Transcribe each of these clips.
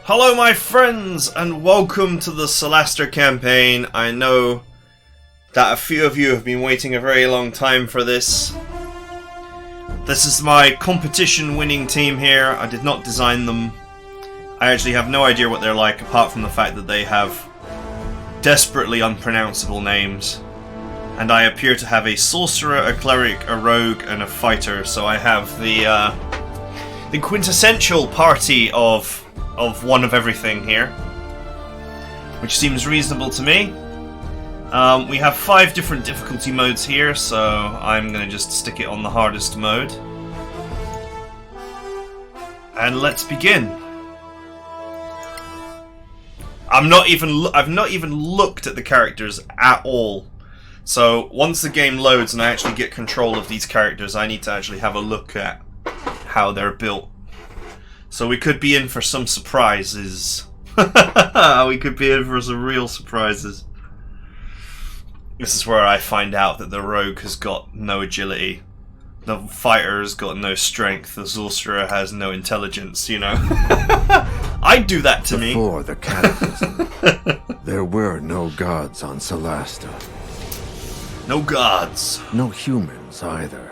Hello my friends and welcome to the Solasta campaign. I know that a few of you have been waiting a very long time for this. This is my competition winning team here. I did not design them. I actually have no idea what they're like apart from the fact that they have desperately unpronounceable names. And I appear to have a sorcerer, a cleric, a rogue, and a fighter. So I have the quintessential party of one of everything here, which seems reasonable to me. We have 5 different difficulty modes here, so I'm going to just stick it on the hardest mode. And let's begin. I've not even looked at the characters at all. So once the game loads and I actually get control of these characters, I need to actually have a look at how they're built. So we could be in for some surprises. We could be in for some real surprises. This is where I find out that the rogue has got no agility. The fighter has got no strength. The sorcerer has no intelligence, you know. I'd do that to me. Before the cataclysm, there were no gods on Solasta. No gods. No humans either.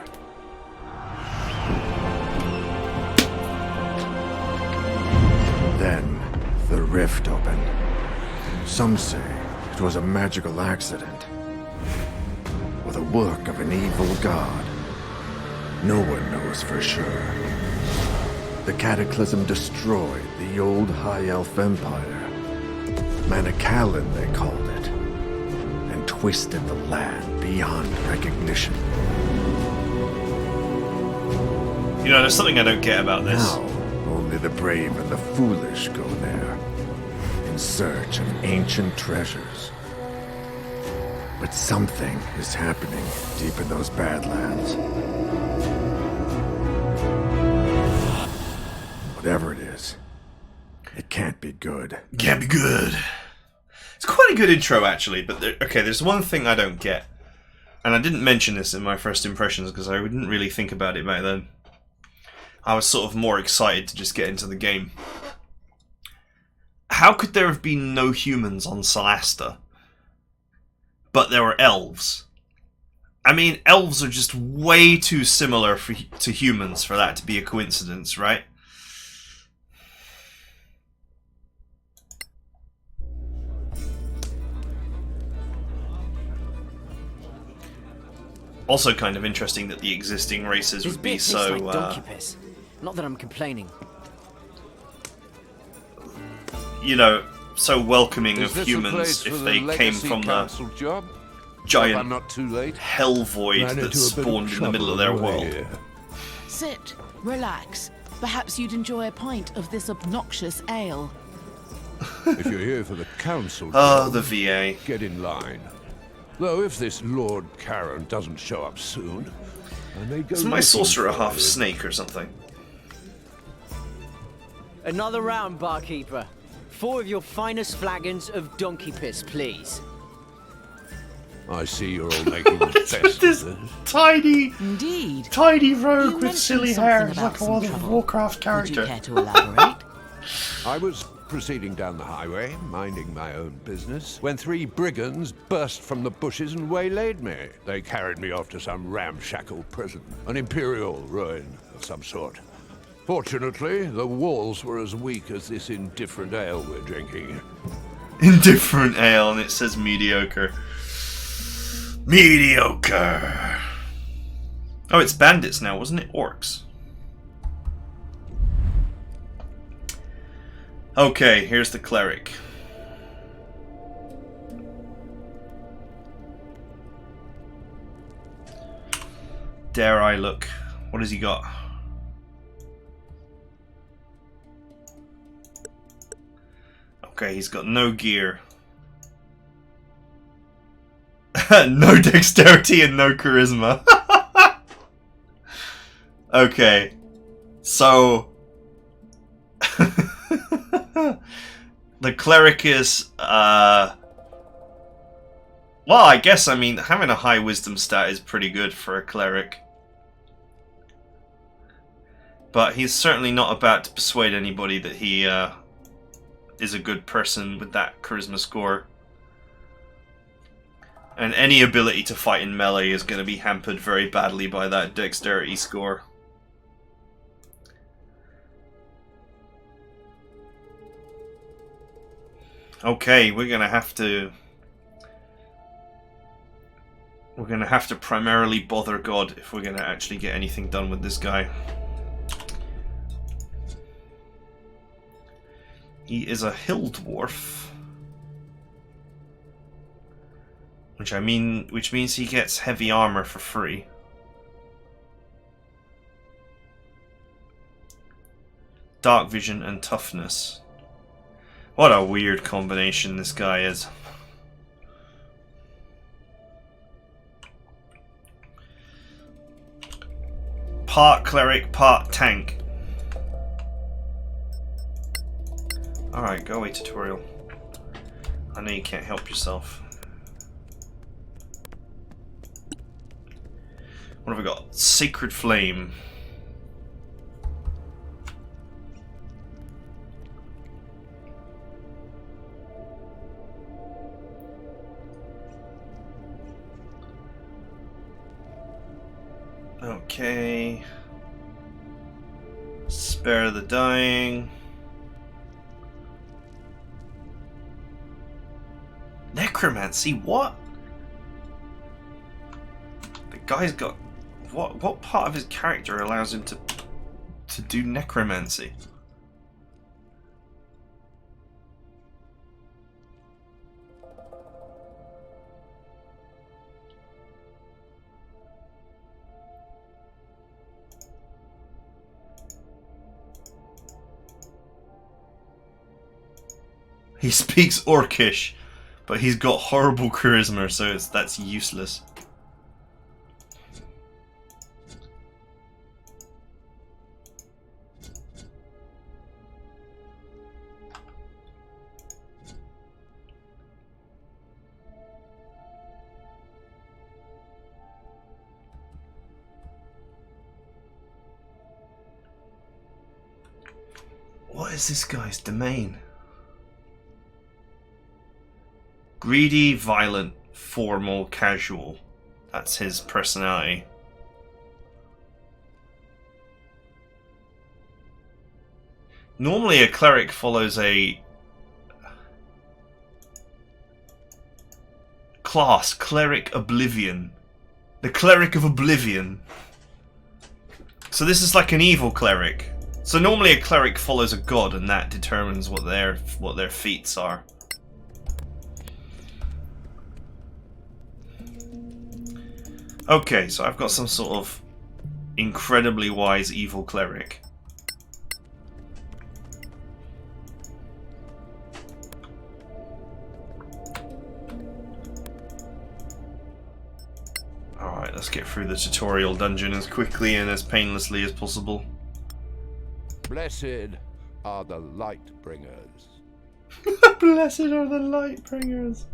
Then, the rift opened. Some say it was a magical accident, or the work of an evil god. No one knows for sure. The cataclysm destroyed the old High Elf Empire. Manacalon, they called it, and twisted the land beyond recognition. You know, there's something I don't get about this. Now, only the brave and the foolish go there, in search of ancient treasures. But something is happening deep in those Badlands. Whatever it is, it can't be good. Can't be good. It's quite a good intro, actually, but there's one thing I don't get. And I didn't mention this in my first impressions because I didn't really think about it back then. I was sort of more excited to just get into the game. How could there have been no humans on Solasta, but there were elves? I mean, elves are just way too similar to humans for that to be a coincidence, right? Also kind of interesting that the existing races would be so... like donkey piss. Not that I'm complaining. You know, so welcoming of humans if they came from the giant not too late. hell void that spawned in the middle of their world. Sit, relax. Perhaps you'd enjoy a pint of this obnoxious ale. If you're here for the council Oh, job, the VA. get in line. Though if this Lord Karen doesn't show up soon, I may go. Is my looking sorcerer for half you. snake or something? Another round, barkeeper. 4 of your finest flagons of donkey piss, please. I see you're all making the best of This this. tiny Indeed. rogue You with mentioned silly something hair, about like a some World of trouble. Warcraft Would character. you care to elaborate? I was proceeding down the highway, minding my own business, when 3 brigands burst from the bushes and waylaid me. They carried me off to some ramshackle prison, an imperial ruin of some sort. Fortunately, the walls were as weak as this indifferent ale we're drinking. Indifferent ale, and it says mediocre. Mediocre. Oh, it's bandits now, wasn't it? Orcs. Okay, here's the cleric. Dare I look? What has he got? Okay, he's got no gear. No dexterity and no charisma. Okay. So... the cleric is, well, I guess, I mean, having a high wisdom stat is pretty good for a cleric. But he's certainly not about to persuade anybody that he is a good person with that charisma score. And any ability to fight in melee is going to be hampered very badly by that dexterity score. Okay, we're going to have to primarily bother God if we're going to actually get anything done with this guy. He is a hill dwarf. Which means he gets heavy armor for free. Dark vision and toughness. What a weird combination this guy is. Part cleric, part tank. Alright, go away, tutorial. I know you can't help yourself. What have we got? Sacred Flame. Okay. Spare the dying. Necromancy? What? The guy's got... What part of his character allows him to do necromancy? He speaks Orcish, but he's got horrible charisma, so that's useless. What is this guy's domain? Greedy, violent, formal, casual. That's his personality. Normally a cleric follows a class, Cleric Oblivion. The Cleric of Oblivion. So this is like an evil cleric. So normally a cleric follows a god and that determines what their feats are. Okay, so I've got some sort of incredibly wise evil cleric. Alright, let's get through the tutorial dungeon as quickly and as painlessly as possible. Blessed are the light bringers. Blessed are the light bringers.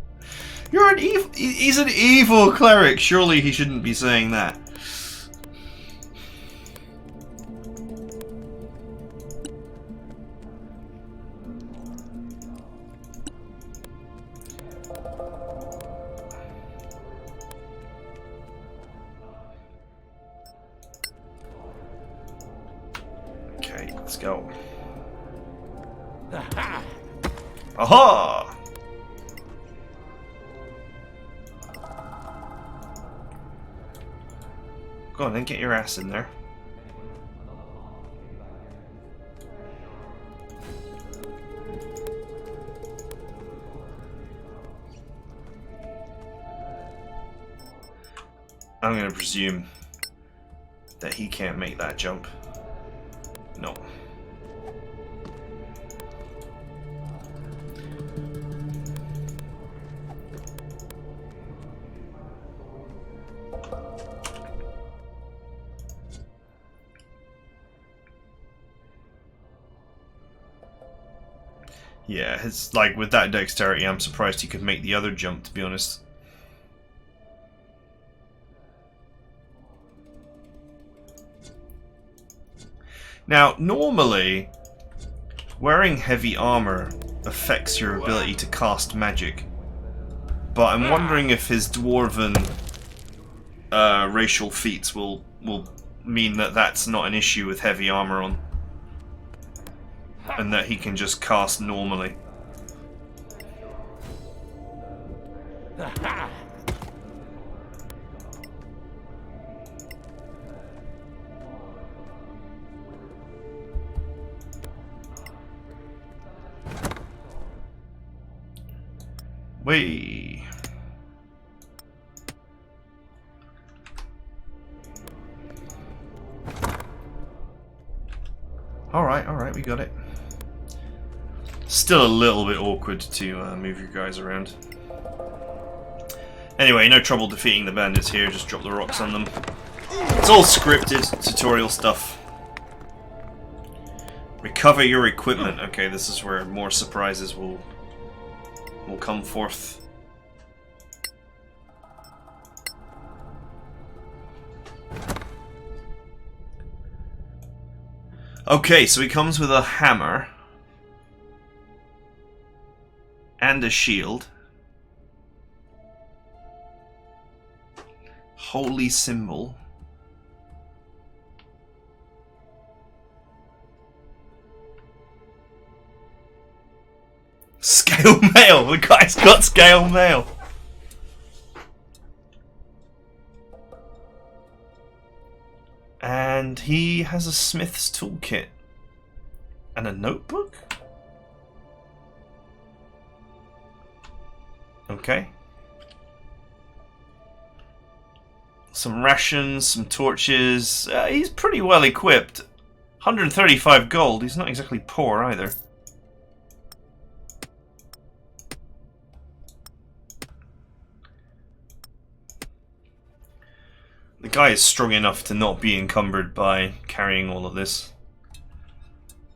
You're an evil. He's an evil cleric. Surely he shouldn't be saying that. Okay, let's go. Aha! Go on then, get your ass in there. I'm gonna presume that he can't make that jump. No. Yeah, it's like with that dexterity, I'm surprised he could make the other jump, to be honest. Now, normally, wearing heavy armor affects your ability to cast magic. But I'm wondering if his dwarven racial feats will mean that that's not an issue with heavy armor on, and that he can just cast normally. Wait. Alright, we got it. Still a little bit awkward to move your guys around. Anyway, no trouble defeating the bandits here, just drop the rocks on them. It's all scripted, tutorial stuff. Recover your equipment. Okay, this is where more surprises will come forth. Okay, so he comes with a hammer and a shield. Holy symbol. Scale mail! The guy's got scale mail! And he has a smith's toolkit. And a notebook? Okay. Some rations, some torches. He's pretty well equipped. 135 gold. He's not exactly poor either. The guy is strong enough to not be encumbered by carrying all of this.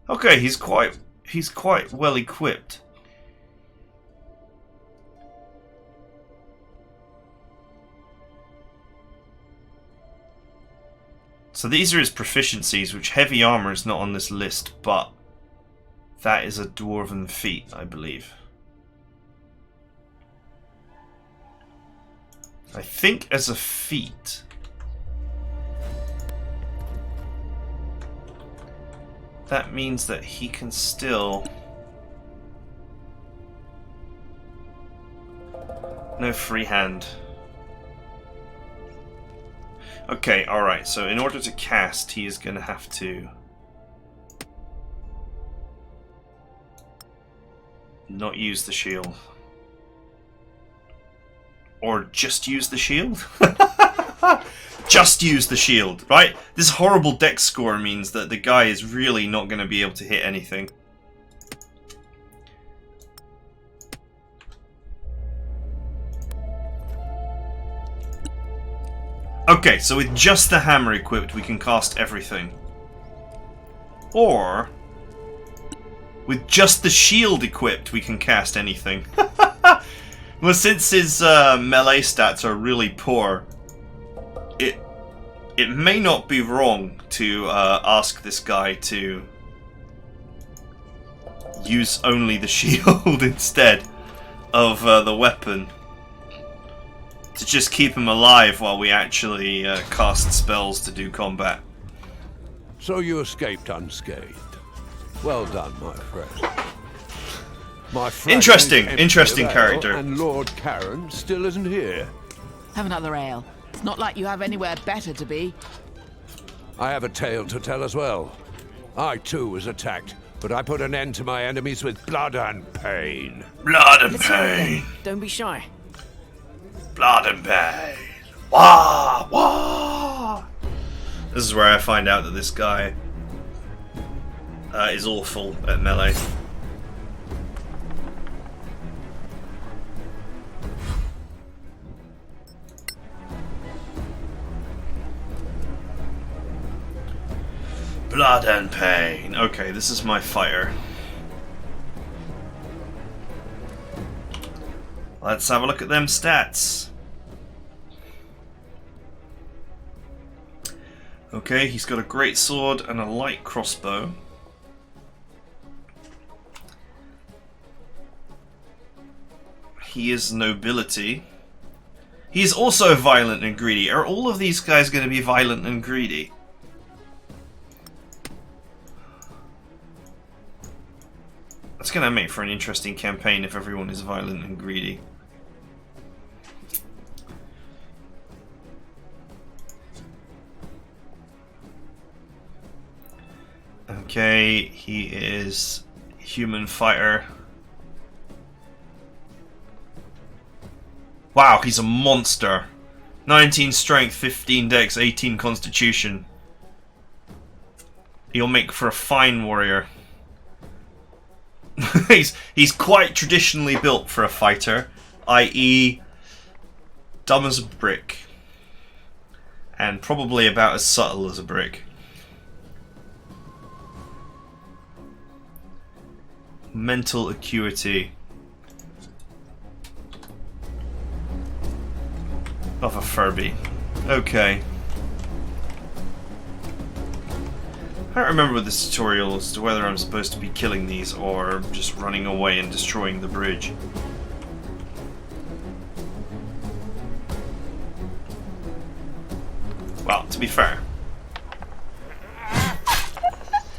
Okay, he's quite well equipped. So these are his proficiencies, which heavy armor is not on this list, but that is a dwarven feat, I believe. I think as a feat, that means that he can still... No freehand. Okay, alright, so in order to cast, he is going to have to... not use the shield. Or just use the shield? Just use the shield, right? This horrible dex score means that the guy is really not going to be able to hit anything. Okay, so with just the hammer equipped, we can cast everything. Or, with just the shield equipped, we can cast anything. Well, since his melee stats are really poor, it may not be wrong to ask this guy to use only the shield instead of the weapon, to just keep him alive while we actually cast spells to do combat. So you escaped unscathed. Well done, my friend. My friend interesting character. And Lord Charon still isn't here. Have another ale. It's not like you have anywhere better to be. I have a tale to tell as well. I too was attacked, but I put an end to my enemies with blood and pain. Blood and Let's go then. pain. Don't be shy. Blood and pain. Wah! Wah! This is where I find out that this guy is awful at melee. Blood and pain. Okay, this is my fighter. Let's have a look at them stats. Okay, he's got a great sword and a light crossbow. He is nobility. He's also violent and greedy. Are all of these guys going to be violent and greedy? That's going to make for an interesting campaign if everyone is violent and greedy. Okay, he is human fighter. Wow, he's a monster. 19 strength, 15 dex, 18 constitution. He'll make for a fine warrior. he's quite traditionally built for a fighter, i.e. dumb as a brick. And probably about as subtle as a brick. Mental acuity. Of a Furby. Okay. I don't remember with this tutorial as to whether I'm supposed to be killing these or just running away and destroying the bridge. Well, to be fair,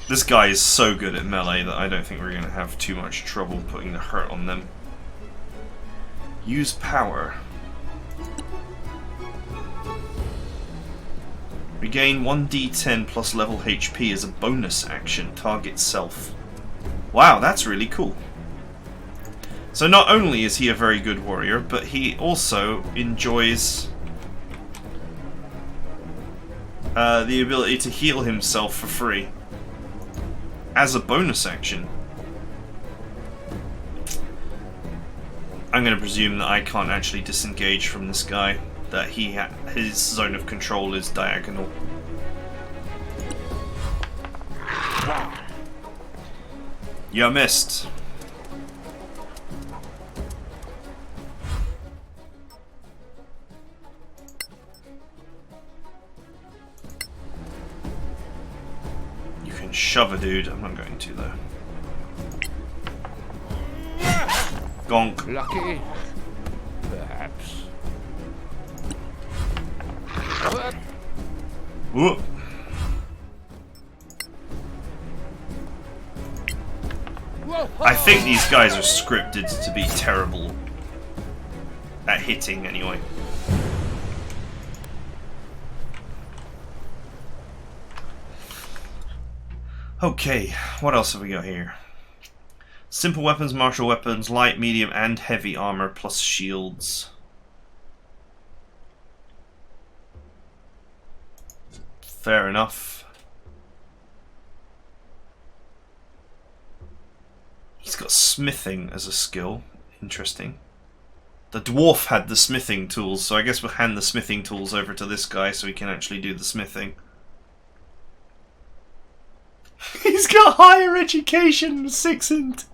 this guy is so good at melee that I don't think we're going to have too much trouble putting the hurt on them. Use power. Regain 1d10 plus level HP as a bonus action. Target self. Wow, that's really cool. So not only is he a very good warrior, but he also enjoys the ability to heal himself for free as a bonus action. I'm going to presume that I can't actually disengage from this guy. That his zone of control is diagonal. You missed. You can shove a dude. I'm not going to though. Gonk. Lucky? Perhaps. Whoop. I think these guys are scripted to be terrible at hitting anyway. Okay, what else have we got here? Simple weapons, martial weapons, light, medium, and heavy armor plus shields. Fair enough. He's got smithing as a skill. Interesting. The dwarf had the smithing tools, so I guess we'll hand the smithing tools over to this guy so he can actually do the smithing. He's got higher education, 6th.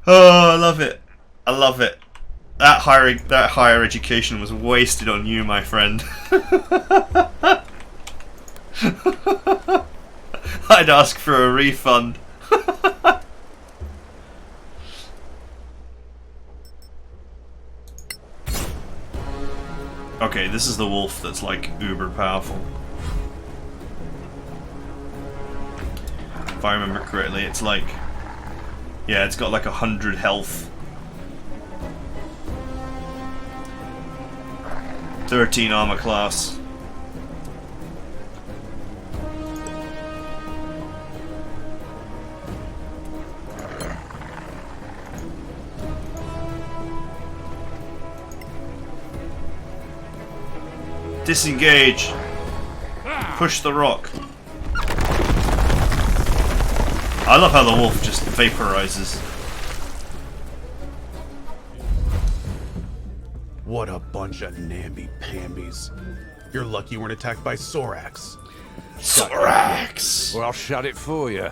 Oh, I love it. I love it. That higher education was wasted on you, my friend. I'd ask for a refund. Okay, this is the wolf that's like uber powerful. If I remember correctly, it's like... yeah, it's got like 100 health. 13 armor class. Disengage. Push the rock. I love how the wolf just vaporizes. What a bunch of namby-pambies. You're lucky you weren't attacked by Sorax. Sorax! Well, I'll shut it for you.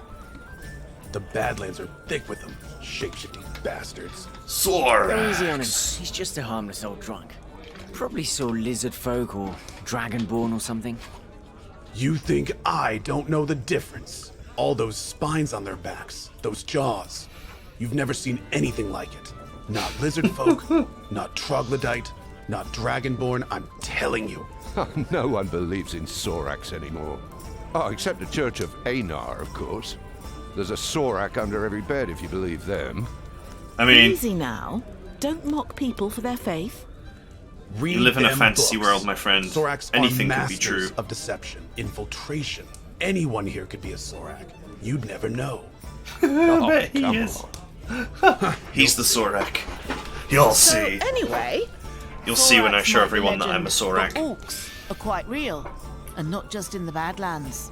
The Badlands are thick with them, shape-shifting bastards. Sorax! Easy on him. He's just a harmless old drunk. Probably saw lizard folk or dragonborn or something. You think I don't know the difference? All those spines on their backs, those jaws. You've never seen anything like it. Not lizard folk, not troglodyte, not dragonborn, I'm telling you. No one believes in Sorax anymore. Oh, except the Church of Einar, of course. There's a Sorak under every bed if you believe them. I mean, Easy now. Don't mock people for their faith. Read you live in a them fantasy books. world, my friend. Sorax Anything are could be masters true. of deception, infiltration. Anyone here could be a Sorak. You'd never know. Oh, bet he come is. on. He's the Sorak. You'll see. Anyway, You'll see when I Sorax show might be everyone that I'm a legend, Sorak. but orcs are quite real, and not just in the Badlands.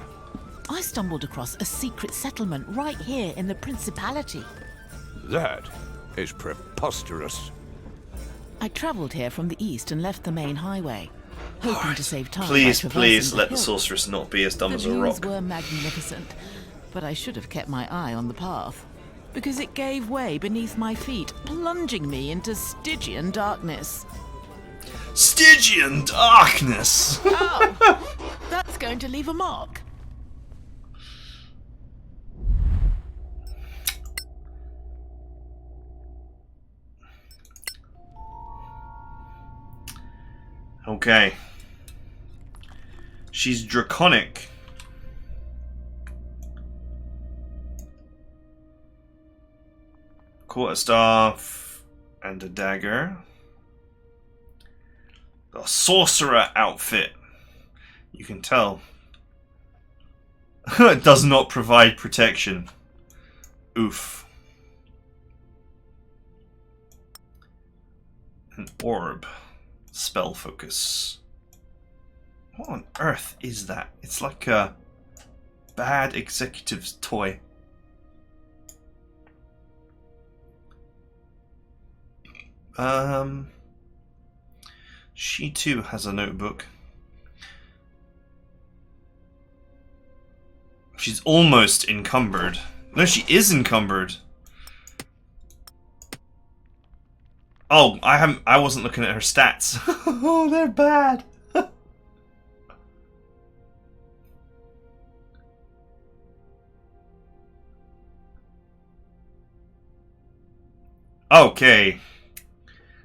I stumbled across a secret settlement right here in the Principality. That is preposterous. I travelled here from the east and left the main highway, hoping to save time. Please, by please traversing let the hill. sorceress not be as dumb The as a views rock. were magnificent, but I should have kept my eye on the path, because it gave way beneath my feet, plunging me into Stygian darkness. Stygian darkness! Oh, that's going to leave a mark. Okay. She's draconic. Quarterstaff and a dagger. The sorcerer outfit. You can tell. It does not provide protection. Oof. An orb. Spell focus. What on earth is that? It's like a bad executive's toy. She too has a notebook. She's almost encumbered. No, she is encumbered. Oh, I wasn't looking at her stats. Oh, they're bad. Okay.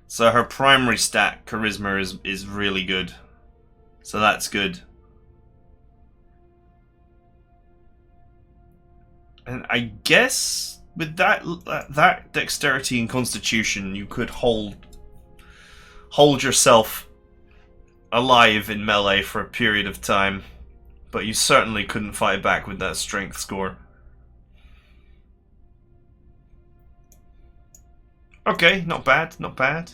So her primary stat, charisma, is really good. So that's good. And I guess with that dexterity and constitution, you could hold yourself alive in melee for a period of time, but you certainly couldn't fight back with that strength score. Okay, not bad, not bad.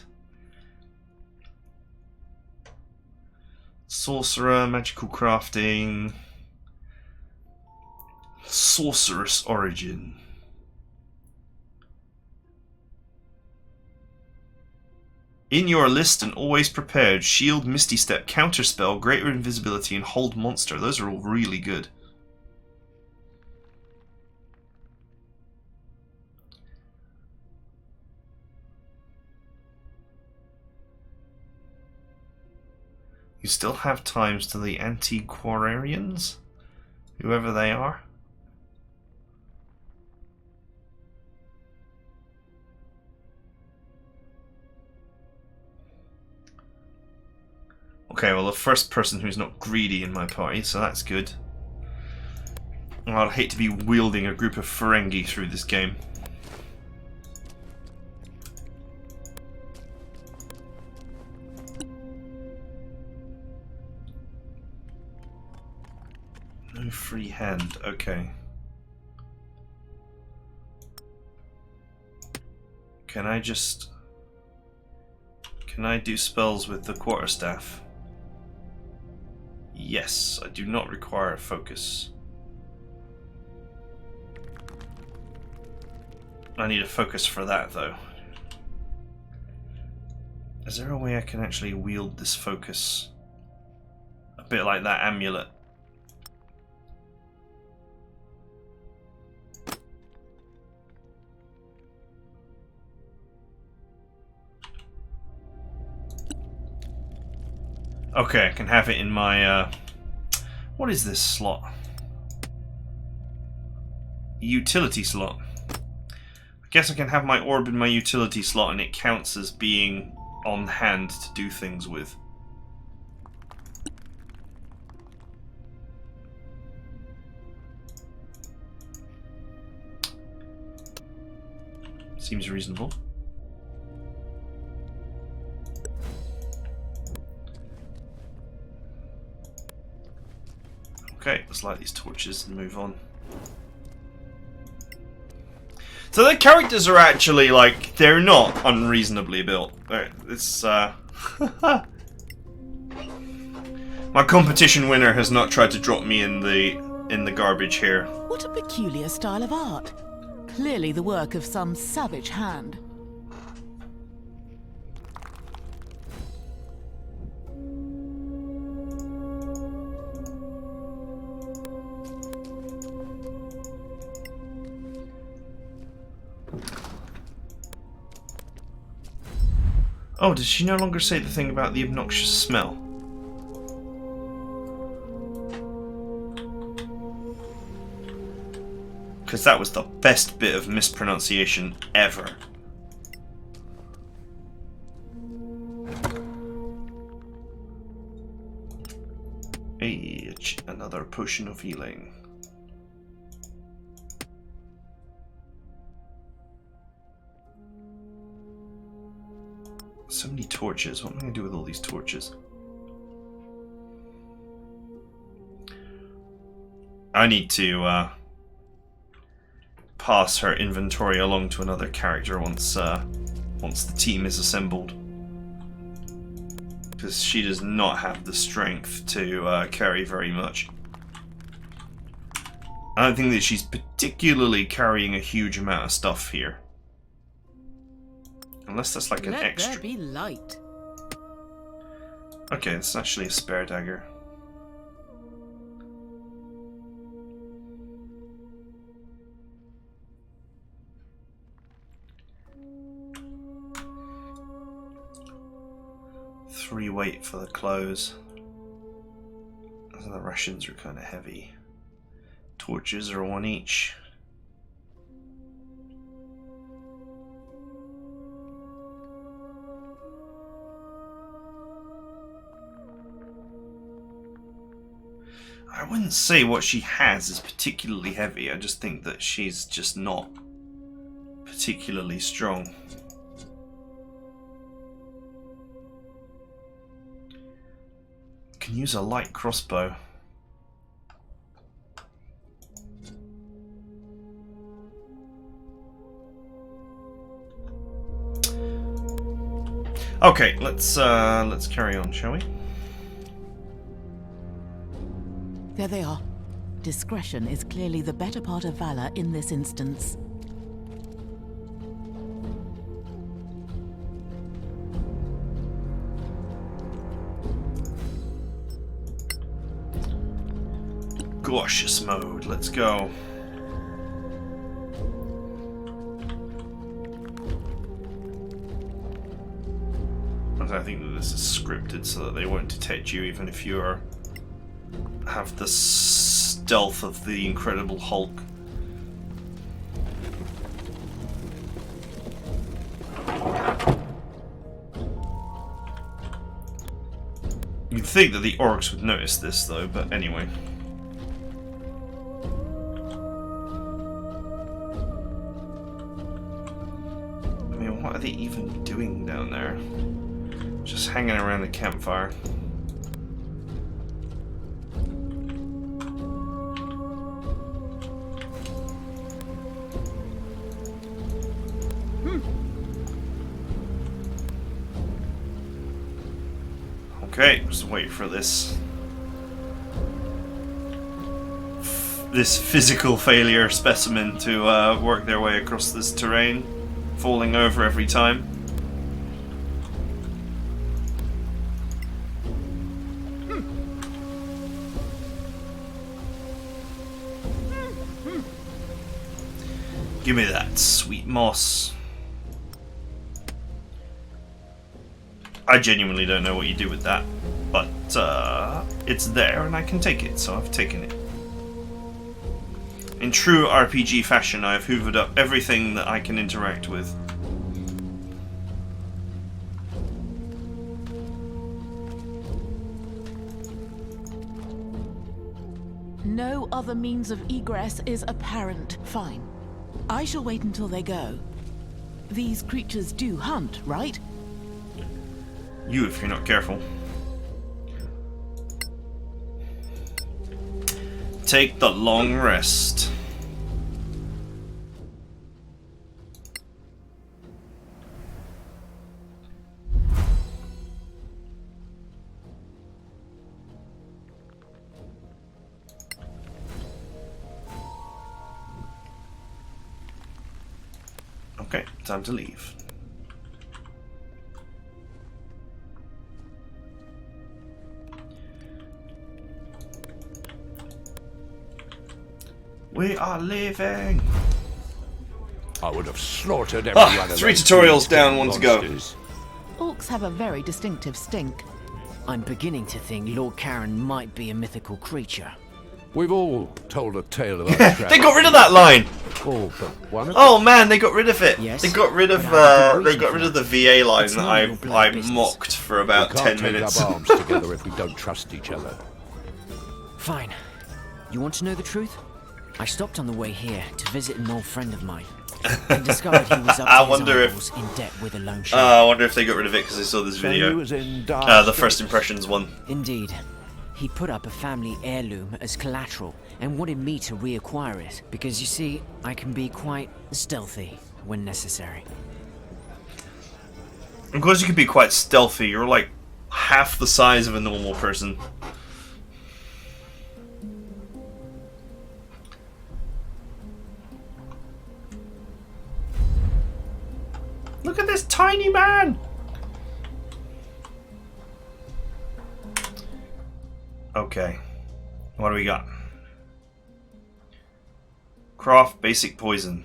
Sorcerer, magical crafting, sorceress origin. In your list and always prepared, shield, misty step, counterspell, greater invisibility, and hold monster. Those are all really good. You still have times to the antiquarians, whoever they are. Okay, well, the first person who's not greedy in my party, so that's good. I'd hate to be wielding a group of Ferengi through this game. No free hand, okay. Can I do spells with the quarterstaff? Yes, I do not require a focus. I need a focus for that, though. Is there a way I can actually wield this focus? A bit like that amulet. Okay, I can have it in my, what is this slot? Utility slot. I Guess I can have my orb in my utility slot and it counts as being on hand to do things with. Seems reasonable. Okay, let's light these torches and move on. So the characters are actually, like, they're not unreasonably built. It's, my competition winner has not tried to drop me in the garbage here. What a peculiar style of art. Clearly the work of some savage hand. Oh, did she no longer say the thing about the obnoxious smell? Because that was the best bit of mispronunciation ever. Hey, another potion of healing. So many torches. What am I going to do with all these torches? I need to pass her inventory along to another character once the team is assembled, because she does not have the strength to carry very much. I don't think that she's particularly carrying a huge amount of stuff here. Unless that's like an extra. Let there be light. Okay, it's actually a spare dagger. Three weight for the clothes. So the rations are kind of heavy. Torches are one each. I wouldn't say what she has is particularly heavy. I just think that she's just not particularly strong. Can use a light crossbow. Okay, let's carry on, shall we? There they are. Discretion is clearly the better part of valor in this instance. Cautious mode, let's go. I think that this is scripted so that they won't detect you even if you have the stealth of the Incredible Hulk. You'd think that the orcs would notice this though, but anyway. I mean, what are they even doing down there? Just hanging around the campfire. Okay, just wait for this physical failure specimen to work their way across this terrain, falling over every time. Give me that sweet moss. I genuinely don't know what you do with that, but it's there and I can take it, so I've taken it. In true RPG fashion, I have hoovered up everything that I can interact with. No other means of egress is apparent. Fine. I shall wait until they go. These creatures do hunt, right? You, if you're not careful. Take the long rest. Okay, time to leave. We are leaving. I would have slaughtered everyone. Ah, 3 tutorials down, 1 to go. Orcs have a very distinctive stink. I'm beginning to think Lord Karen might be a mythical creature. We've all told a tale of our They travels. got rid of that line. All but one of Oh man, they got rid of it. Yes, they got rid of but I have a good they reason got for rid of that. the VA line It's that none of your bloody I business. mocked for We about can't 10 take minutes. up arms together if we don't trust each other. Fine. You want to know the truth? I stopped on the way here to visit an old friend of mine. And discovered he was up to I his wonder if- eyeballs in debt with a loan shark. I wonder if they got rid of it because they saw this So he video. was in dire The first straits. impressions one. Indeed. He put up a family heirloom as collateral and wanted me to reacquire it because, you see, I can be quite stealthy when necessary. Of course, you could be quite stealthy. You're like half the size of a normal person. Look at this tiny man! Okay. What do we got? Craft basic poison.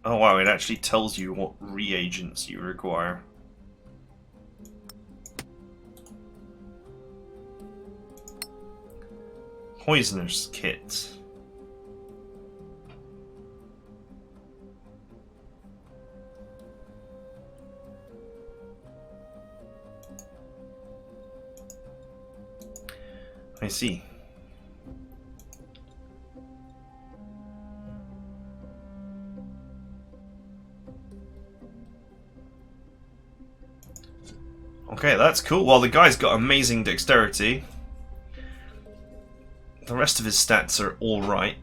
Oh wow, it actually tells you what reagents you require. Poisoner's kit. I see. Okay, that's cool. Well, the guy's got amazing dexterity. The rest of his stats are alright.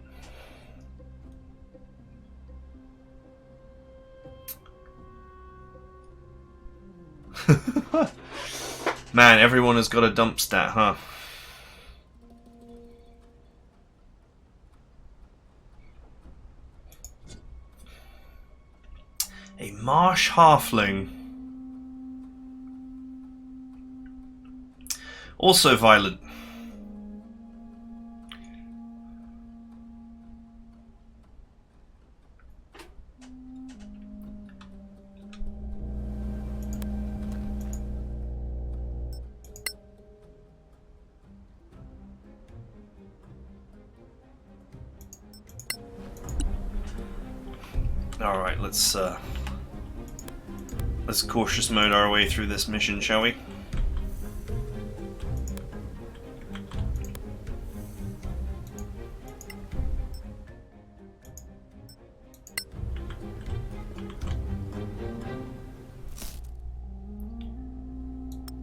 Man, everyone has got a dump stat, huh? A marsh halfling. Also violent. All right, let's cautious mode our way through this mission, shall we?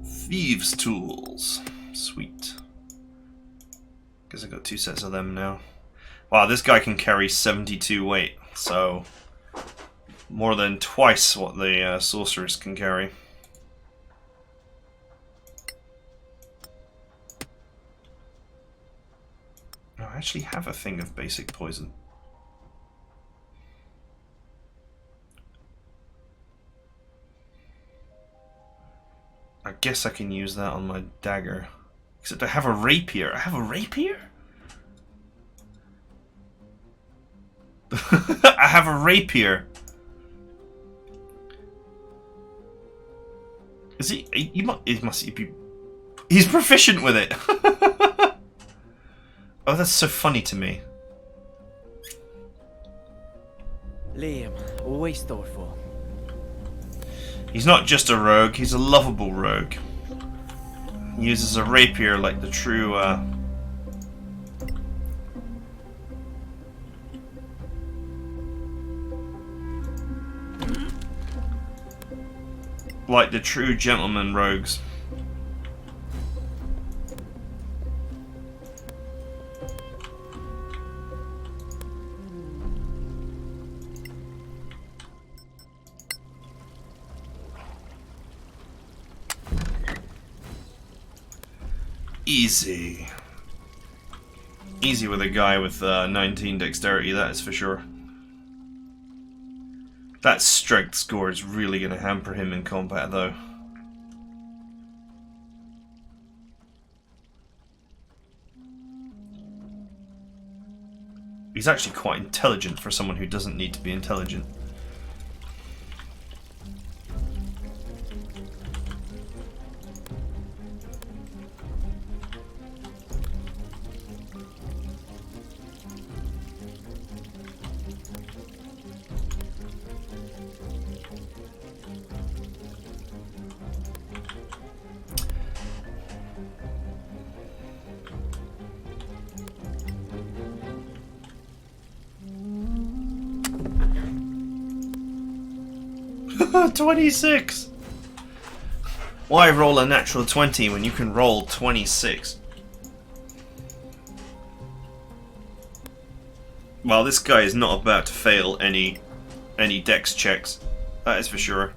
Thieves' tools. Sweet. Guess I got 2 sets of them now. Wow, this guy can carry 72 weight, so more than twice what the sorceress can carry. Oh, I actually have a thing of basic poison. I guess I can use that on my dagger. Except I have a rapier. I have a rapier? I have a rapier. Is he? He must be. He's proficient with it. Oh, that's so funny to me. Liam, always thoughtful. He's not just a rogue, he's a lovable rogue. He uses a rapier like the true, like the true gentleman rogues. Easy. Easy with a guy with 19 dexterity, that is for sure. That strength score is really going to hamper him in combat, though. He's actually quite intelligent for someone who doesn't need to be intelligent. $26! Why roll a natural 20 when you can roll 26? Well, this guy is not about to fail any dex checks. That is for sure.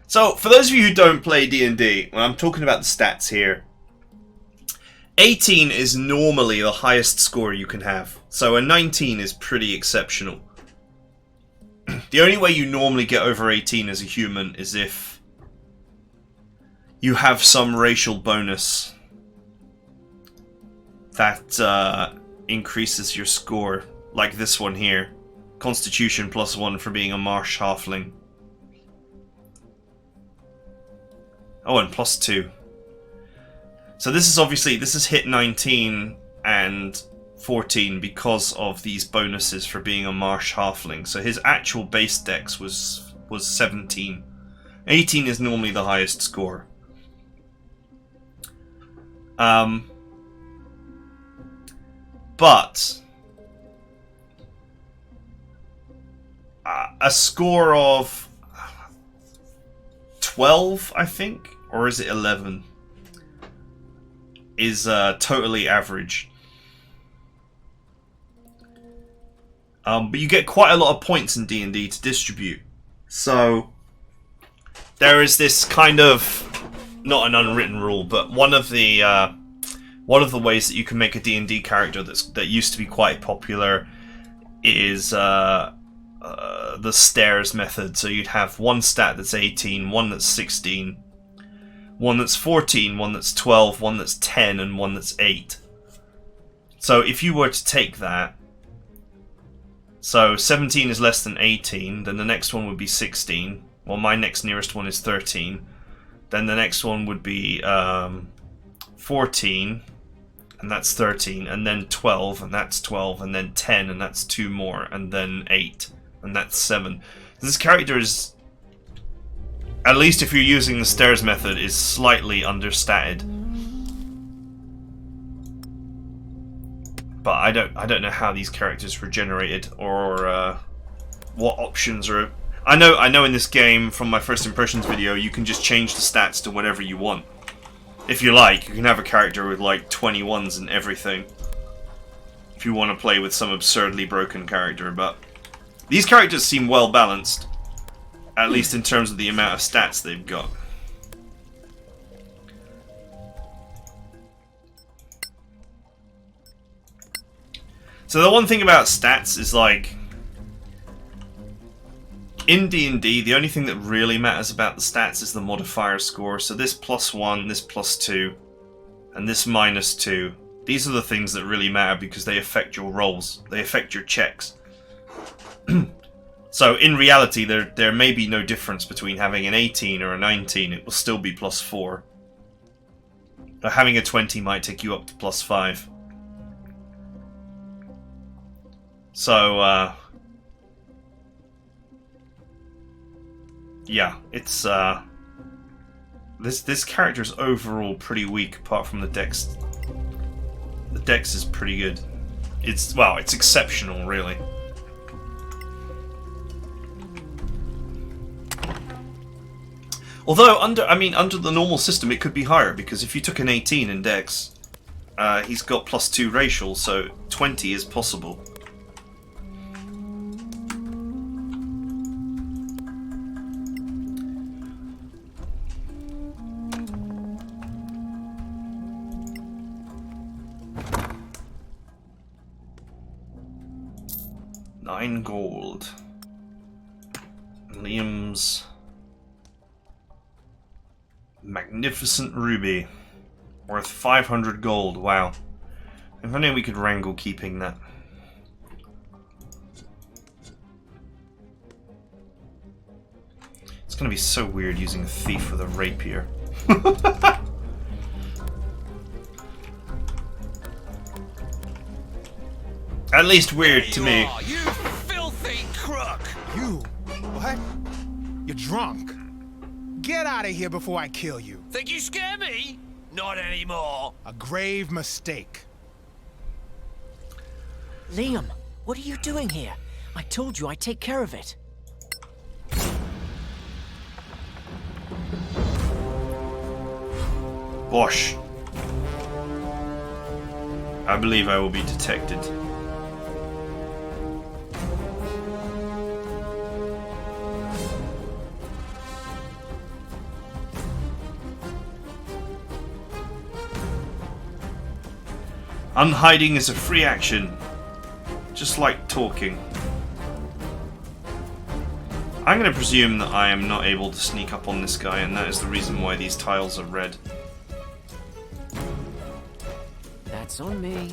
So, for those of you who don't play D&D, well, I'm talking about the stats here. 18 is normally the highest score you can have. So a 19 is pretty exceptional. The only way you normally get over 18 as a human is if you have some racial bonus that increases your score, like this one here. Constitution +1 for being a marsh halfling. Oh, and +2. So this is hit 19 and 14 because of these bonuses for being a marsh halfling. So his actual base dex was 17. 18 is normally the highest score. But a score of 12, I think, or is it 11, is totally average. But you get quite a lot of points in D&D to distribute. So there is this kind of, not an unwritten rule, but one of the ways that you can make a D&D character that used to be quite popular is the stairs method. So you'd have one stat that's 18, one that's 16, one that's 14, one that's 12, one that's 10, and one that's 8. So if you were to take that, so 17 is less than 18, then the next one would be 16. Well, my next nearest one is 13. Then the next one would be 14, and that's 13, and then 12, and that's 12, and then 10, and that's 2 more, and then 8, and that's 7. This character is, at least if you're using the stairs method, is slightly understated. But I don't know how these characters were generated or what options are. I know in this game from my first impressions video you can just change the stats to whatever you want. If you like, you can have a character with like 21s and everything. If you want to play with some absurdly broken character, but these characters seem well balanced, at least in terms of the amount of stats they've got. So the one thing about stats is, like, in D&D, the only thing that really matters about the stats is the modifier score. So this +1, this +2, and this -2. These are the things that really matter because they affect your rolls. They affect your checks. So in reality, there may be no difference between having an 18 or a 19. It will still be +4. But having a 20 might take you up to +5. So, yeah, it's, this character's overall pretty weak, apart from the dex. The dex is pretty good. It's, well, it's exceptional, really. Although, under the normal system, it could be higher, because if you took an 18 in dex, he's got +2 racial, so 20 is possible. $9 gold. Liam's magnificent ruby. Worth 500 gold. Wow. If only we could wrangle keeping that. It's gonna be so weird using a thief with a rapier. At least weird to me. You filthy crook! You? What? You're drunk. Get out of here before I kill you. Think you scare me? Not anymore. A grave mistake. Liam, what are you doing here? I told you I'd take care of it. Bosh. I believe I will be detected. Unhiding is a free action, just like talking. I'm going to presume that I am not able to sneak up on this guy, and that is the reason why these tiles are red. That's on me.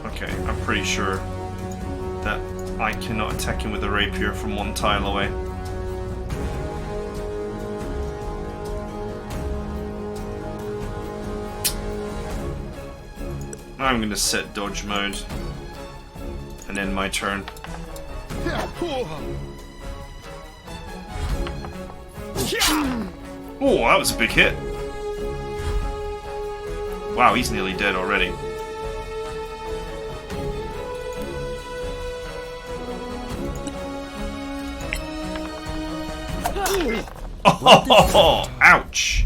Okay, I'm pretty sure that I cannot attack him with a rapier from one tile away. I'm going to set dodge mode and end my turn. Oh, that was a big hit. Wow, he's nearly dead already. Oh, ouch!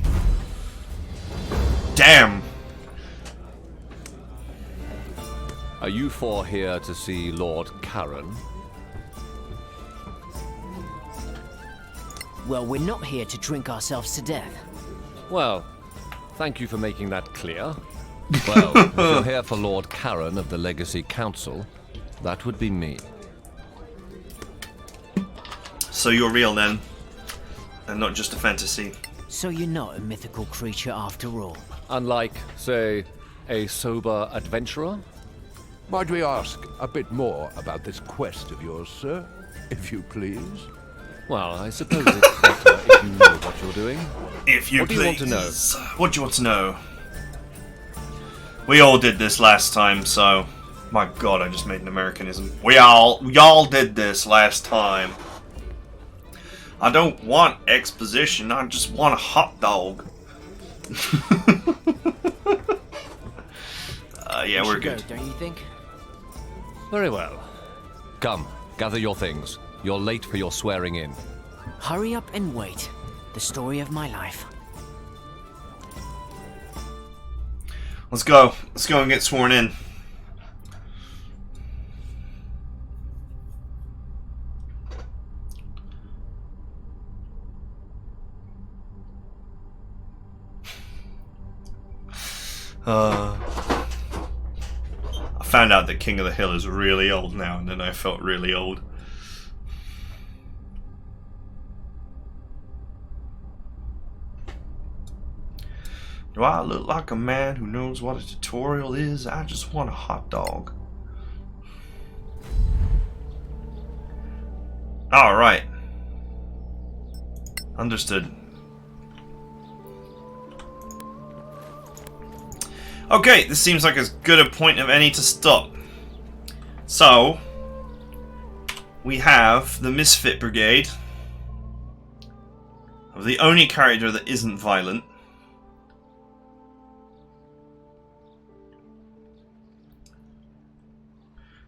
Damn! Are you four here to see Lord Charon? Well, we're not here to drink ourselves to death. Well, thank you for making that clear. Well, if you're here for Lord Charon of the Legacy Council, that would be me. So you're real then, and not just a fantasy. So you're not a mythical creature after all. Unlike, say, a sober adventurer? Might we ask a bit more about this quest of yours, sir? If you please. Well, I suppose it's better if you know what you're doing. If you What do you want to know? What do you want to know? We all did this last time, so... My god, I just made an Americanism. Y'all did this last time. I don't want exposition, I just want a hot dog. Yeah, we're good. Go, don't you think? Very well. Come, gather your things. You're late for your swearing in. Hurry up and wait. The story of my life. Let's go. Let's go and get sworn in. I found out that King of the Hill is really old now, and then I felt really old. Do I look like a man who knows what a tutorial is? I just want a hot dog. Alright. Understood. Okay, this seems like as good a point of any to stop. So, we have the Misfit Brigade of the only character that isn't violent.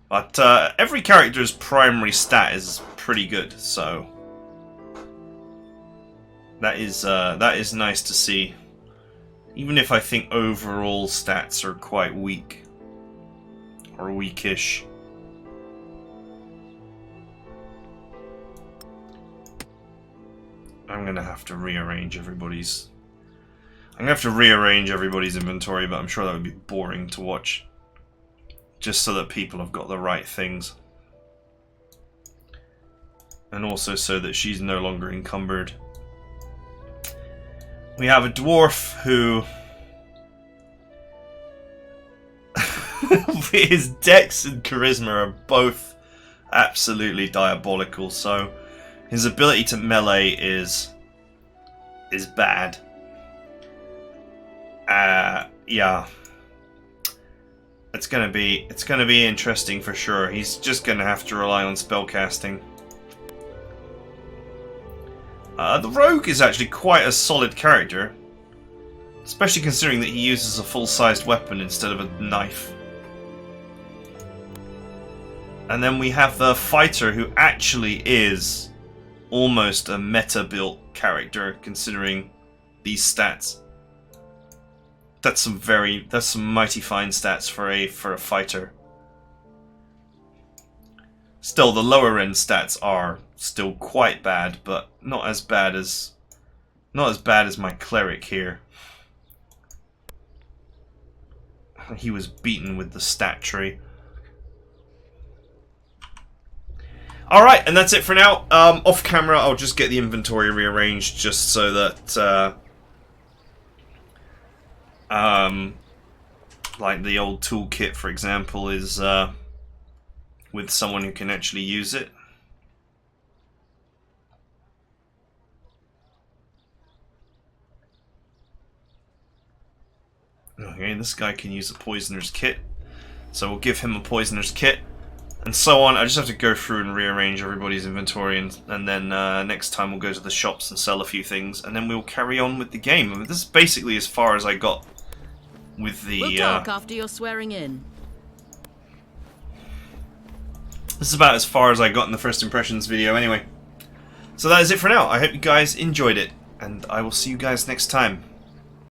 But every character's primary stat is pretty good, so that is nice to see. Even if I think overall stats are quite weak or weakish. I'm gonna have to rearrange everybody's. I'm gonna have to rearrange everybody's inventory, but I'm sure that would be boring to watch. Just so that people have got the right things. And also so that she's no longer encumbered. We have a dwarf who... his dex and charisma are both absolutely diabolical, so his ability to melee is bad. Yeah. It's gonna be interesting for sure. He's just gonna have to rely on spellcasting. The rogue is actually quite a solid character, especially considering that he uses a full-sized weapon instead of a knife. And then we have the fighter, who actually is almost a meta-built character, considering these stats. That's some mighty fine stats for a fighter. Still, the lower end stats are still quite bad, but not as bad as my cleric here. He was beaten with the stat tree. Alright, and that's it for now. Off camera, I'll just get the inventory rearranged just so that like the old toolkit, for example, is with someone who can actually use it. Okay, this guy can use a poisoner's kit, so we'll give him a poisoner's kit, and so on. I just have to go through and rearrange everybody's inventory, and then next time we'll go to the shops and sell a few things, and then we'll carry on with the game. I mean, this is basically as far as I got with the... We'll talk after you're swearing in. This is about as far as I got in the first impressions video anyway. So that is it for now. I hope you guys enjoyed it, and I will see you guys next time.